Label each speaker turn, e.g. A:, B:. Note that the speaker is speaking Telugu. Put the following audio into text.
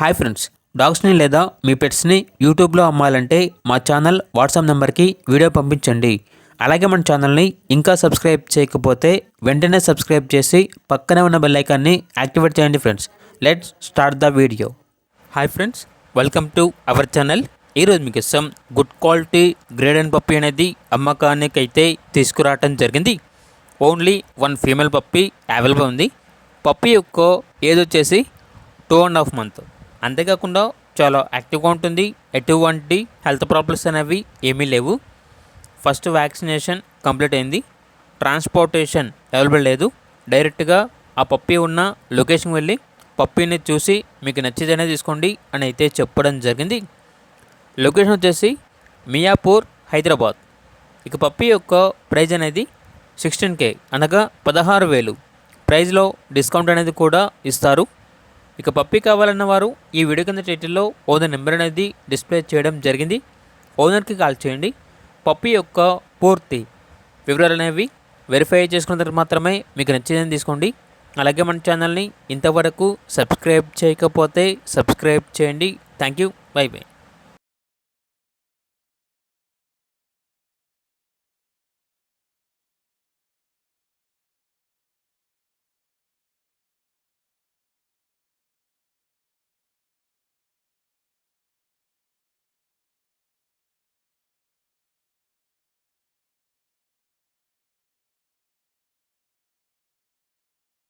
A: హాయ్ ఫ్రెండ్స్, డాగ్స్ని లేదా మీ పెట్స్ని యూట్యూబ్లో అమ్మాలంటే మా ఛానల్ వాట్సాప్ నెంబర్కి వీడియో పంపించండి. అలాగే మన ఛానల్ని ఇంకా సబ్స్క్రైబ్ చేయకపోతే వెంటనే సబ్స్క్రైబ్ చేసి పక్కనే ఉన్న బెల్ ఐకాన్ని యాక్టివేట్ చేయండి friends. Let's start the video. Hi friends, welcome to our channel. ఈరోజు మీకు ఇష్టం good quality grade and puppy అనేది అమ్మకానికి అయితే తీసుకురావటం జరిగింది. Only one female puppy available ఉంది. పప్పీ యొక్క ఏజ్ వచ్చేసి 2.5 months. అంతేకాకుండా చాలా యాక్టివ్గా ఉంటుంది. ఎటువంటి హెల్త్ ప్రాబ్లమ్స్ అనేవి ఏమీ లేవు. ఫస్ట్ వ్యాక్సినేషన్ కంప్లీట్ అయింది. ట్రాన్స్పోర్టేషన్ అవైలబుల్ లేదు. డైరెక్ట్గా ఆ పప్పీ ఉన్న లొకేషన్కి వెళ్ళి పప్పీని చూసి మీకు నచ్చితేనే తీసుకోండి అని అయితే చెప్పడం జరిగింది. లొకేషన్ వచ్చేసి మియాపూర్, హైదరాబాద్. ఇక పప్పీ యొక్క ప్రైజ్ అనేది 16K అనగా 16,000. ప్రైజ్లో డిస్కౌంట్ అనేది కూడా ఇస్తారు. ఇక పప్పీ కావాలన్న వారు ఈ వీడియో కింద టైటిల్లో ఓనర్ నెంబర్ అనేది డిస్ప్లే చేయడం జరిగింది. ఓనర్కి కాల్ చేయండి. పప్పీ యొక్క పూర్తి వివరాలు అనేవి వెరిఫై చేసుకున్న తర్వాత మాత్రమే మీకు నచ్చిందని తీసుకోండి. అలాగే మన ఛానల్ని ఇంతవరకు సబ్స్క్రైబ్ చేయకపోతే సబ్స్క్రైబ్ చేయండి. Thank you. By by.